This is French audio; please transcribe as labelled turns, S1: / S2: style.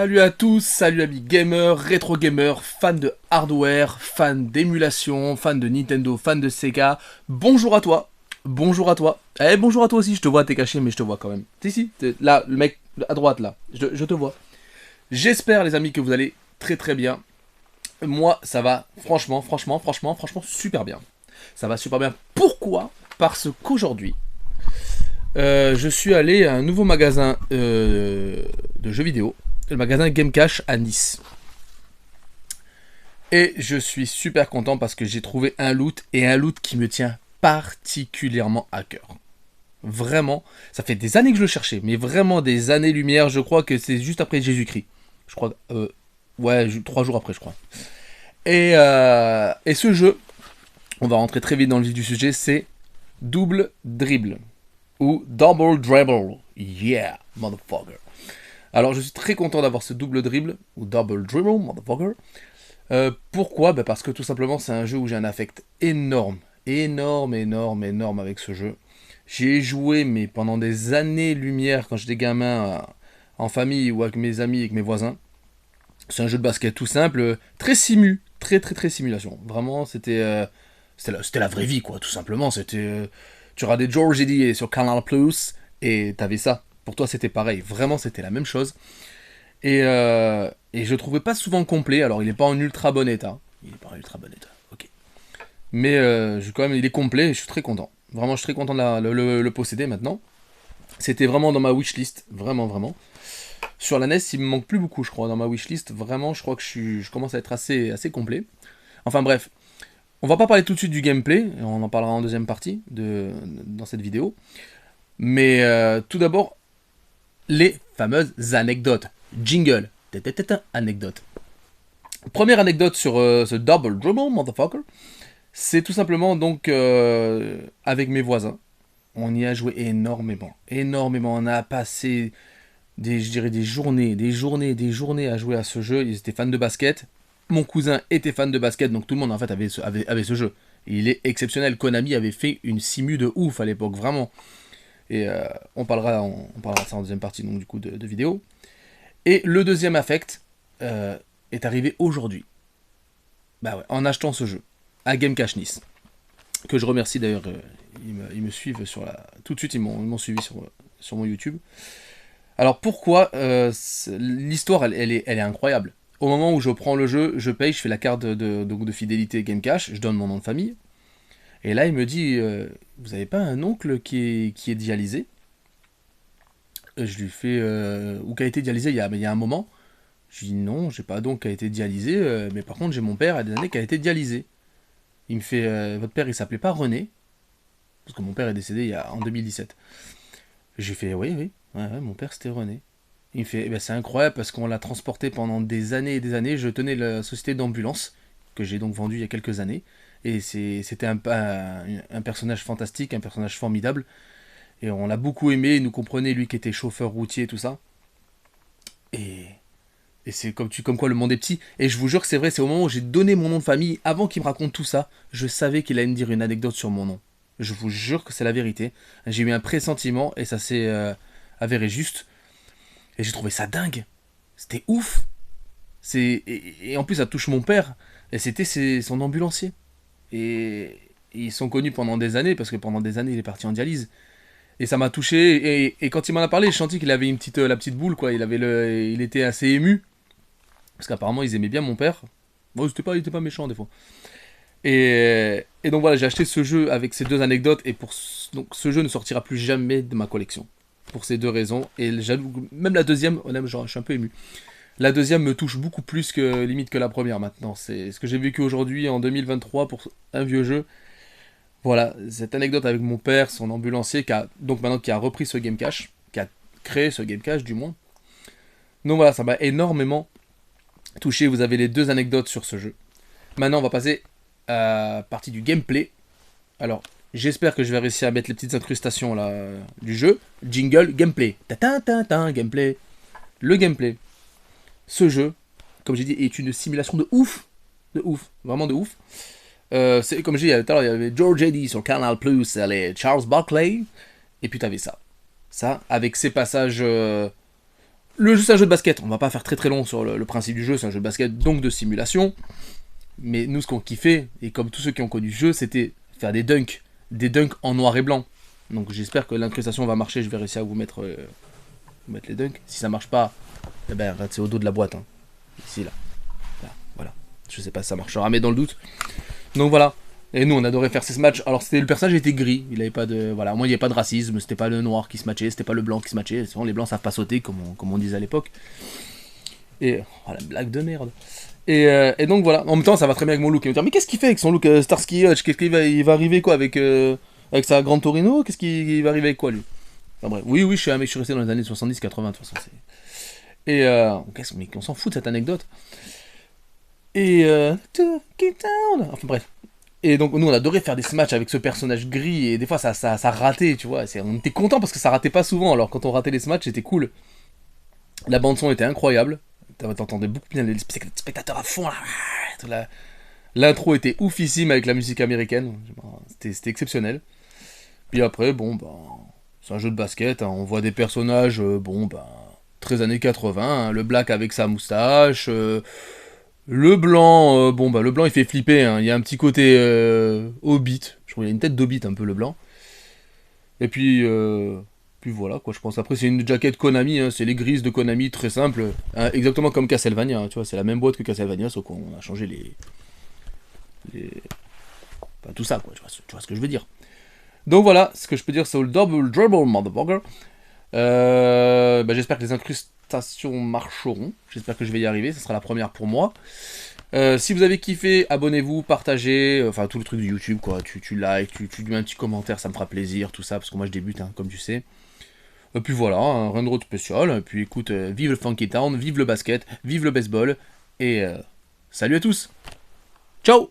S1: Salut à tous, salut amis gamers, rétro gamers, fans de hardware, fans d'émulation, fans de Nintendo, fans de Sega. Bonjour à toi, bonjour à toi. Eh bonjour à toi aussi, je te vois, t'es caché mais je te vois quand même. Si, là, le mec à droite là, je te vois. J'espère les amis que vous allez très très bien. Moi ça va franchement super bien. Ça va super bien. Pourquoi? Parce qu'aujourd'hui, je suis allé à un nouveau magasin de jeux vidéo, le magasin Game Cash à Nice. Et je suis super content parce que j'ai trouvé un loot, et un loot qui me tient particulièrement à cœur. Vraiment, ça fait des années que je le cherchais, mais vraiment des années-lumière. Je crois que c'est juste après Jésus-Christ. Je crois, ouais, 3 jours après, je crois. Et ce jeu, on va rentrer très vite dans le vif du sujet, c'est Double Dribble. Ou Double Dribble. Yeah, motherfucker. Alors, je suis très content d'avoir ce double dribble, ou double dribble, motherfucker. Pourquoi? Parce que tout simplement, c'est un jeu où j'ai un affect énorme. Énorme avec ce jeu. J'y ai joué, mais pendant des années-lumière, quand j'étais gamin, en famille ou avec mes amis, avec mes voisins. C'est un jeu de basket tout simple, très simu, très simulation. Vraiment, c'était la vraie vie, quoi, tout simplement. Tu regardais George Eddy sur Canal Plus et t'avais ça. Pour toi, c'était pareil. Vraiment, c'était la même chose. Et je le trouvais pas souvent complet. Alors, il est pas en ultra bon état. Il est pas en ultra bon état, ok. Mais quand même, il est complet et je suis très content. Vraiment, je suis très content de le posséder maintenant. C'était vraiment dans ma wishlist. Vraiment. Sur la NES, il me manque plus beaucoup, je crois, dans ma wishlist. Vraiment, je crois que je commence à être assez complet. Enfin bref, on va pas parler tout de suite du gameplay, on en parlera en deuxième partie dans cette vidéo. Mais tout d'abord, les fameuses anecdotes. Jingle. Anecdote. Première anecdote sur ce Double Dribble, motherfucker. C'est tout simplement donc avec mes voisins. On y a joué énormément. On a passé je dirais des journées à jouer à ce jeu. Ils étaient fans de basket. Mon cousin était fan de basket, donc tout le monde en fait avait ce jeu. Et il est exceptionnel. Konami avait fait une simu de ouf à l'époque, vraiment. Et on parlera de ça en deuxième partie donc, du coup, de vidéo. Et le deuxième affect est arrivé aujourd'hui. Bah ouais, en achetant ce jeu à Game Cash Nice. Que je remercie d'ailleurs, ils me suivent tout de suite, ils m'ont suivi sur mon YouTube. Alors pourquoi l'histoire elle est incroyable. Au moment où je prends le jeu, je paye, je fais la carte de fidélité Game Cash, je donne mon nom de famille. Et là il me dit vous avez pas un oncle qui est dialysé? Je lui fais ou qui a été dialysé il y a un moment. Je lui dis non, j'ai pas d'oncle qui a été dialysé, mais par contre j'ai mon père il y a des années qui a été dialysé. Il me fait votre père il s'appelait pas René? Parce que mon père est décédé en 2017. J'ai fait oui, ouais, mon père c'était René. Il me fait, eh ben, c'est incroyable parce qu'on l'a transporté pendant des années et des années. Je tenais la société d'ambulance, que j'ai donc vendue il y a quelques années. Et c'était un personnage fantastique, un personnage formidable. Et on l'a beaucoup aimé, il nous comprenait, lui qui était chauffeur routier et tout ça. Et, et c'est comme quoi le monde est petit. Et je vous jure que c'est vrai, c'est au moment où j'ai donné mon nom de famille, avant qu'il me raconte tout ça, je savais qu'il allait me dire une anecdote sur mon nom. Je vous jure que c'est la vérité. J'ai eu un pressentiment et ça s'est avéré juste. Et j'ai trouvé ça dingue. C'était ouf. Et en plus, ça touche mon père. Et c'était son ambulancier. Et ils sont connus pendant des années, parce que pendant des années, il est parti en dialyse. Et ça m'a touché. Et quand il m'en a parlé, je sentis qu'il avait la petite boule, quoi. Il était assez ému. Parce qu'apparemment, ils aimaient bien mon père. Bon, il était pas méchant, des fois. Et donc voilà, j'ai acheté ce jeu avec ces deux anecdotes. Et donc ce jeu ne sortira plus jamais de ma collection. Pour ces deux raisons. Et j'avoue, même la deuxième, honnêtement, je suis un peu ému. La deuxième me touche beaucoup plus que limite que la première maintenant. C'est ce que j'ai vécu aujourd'hui en 2023 pour un vieux jeu. Voilà, cette anecdote avec mon père, son ambulancier, qui a repris ce Game Cash, qui a créé ce Game Cash du moins. Donc voilà, ça m'a énormément touché. Vous avez les deux anecdotes sur ce jeu. Maintenant, on va passer à la partie du gameplay. Alors, j'espère que je vais réussir à mettre les petites incrustations là du jeu. Jingle, gameplay. Gameplay. Le gameplay. Ce jeu, comme j'ai dit, est une simulation de ouf. De ouf. Vraiment de ouf. C'est comme j'ai dit tout à l'heure, il y avait George Eddy sur Canal Plus, Charles Barkley. Et puis t'avais ça. Ça, avec ses passages Le jeu, c'est un jeu de basket. On va pas faire très très long sur le principe du jeu. C'est un jeu de basket, donc de simulation. Mais nous, ce qu'on kiffait, et comme tous ceux qui ont connu le jeu, c'était faire des dunks. Des dunks en noir et blanc. Donc j'espère que l'incrustation va marcher. Je vais réussir à vous mettre les dunks. Si ça marche pas, eh ben, c'est au dos de la boîte. Hein. Ici, là. Là. Voilà. Je sais pas si ça marchera, mais dans le doute. Donc voilà. Et nous, on adorait faire ces matchs. Alors, le personnage était gris. Il avait pas de. Voilà, moi, il n'y avait pas de racisme. C'était pas le noir qui se matchait. C'était pas le blanc qui se matchait. Souvent, les blancs savent pas sauter, comme on disait à l'époque. Et. Oh, la blague de merde. Et donc voilà. En même temps, ça va très bien avec mon look. Il va me dire, mais qu'est-ce qu'il fait avec son look Starsky Hutch? Qu'est-ce qu'il va, il va arriver quoi avec sa grande Torino? Qu'est-ce qu'il va arriver avec quoi, lui? Enfin bref. Oui, oui, je suis un mec, je suis resté dans les années 70-80, de toute façon. Et. Mais on s'en fout de cette anecdote. Et. Enfin bref. Et donc nous on adorait faire des matchs avec ce personnage gris et des fois ça ratait, tu vois. On était content parce que ça ratait pas souvent. Alors quand on ratait les matchs c'était cool. La bande son était incroyable. T'entendais beaucoup bien les spectateurs à fond là. L'intro était oufissime avec la musique américaine. C'était exceptionnel. Puis après bon bah c'est un jeu de basket. Hein. On voit des personnages bon bah très années 80. Hein. Le Black avec sa moustache. Le blanc, bon bah le blanc il fait flipper, hein. Il y a un petit côté hobbit, je crois qu'il y a une tête d'hobbit un peu le blanc. Et puis voilà quoi, je pense. Après c'est une jaquette Konami, hein. C'est les grises de Konami, très simple, hein, exactement comme Castlevania, hein, tu vois, c'est la même boîte que Castlevania, sauf qu'on a changé les... Enfin, tout ça quoi, tu vois ce que je veux dire. Donc voilà, ce que je peux dire c'est le double dribble motherfucker. J'espère que les incrustations marcheront, j'espère que je vais y arriver, ce sera la première pour moi. Si vous avez kiffé, abonnez-vous, partagez, enfin tout le truc de YouTube quoi, tu likes, tu mets un petit commentaire, ça me fera plaisir, tout ça, parce que moi je débute, hein, comme tu sais. Et puis voilà, hein, rien de spécial, et puis écoute, vive le Funky Town, vive le basket, vive le baseball, et salut à tous. Ciao.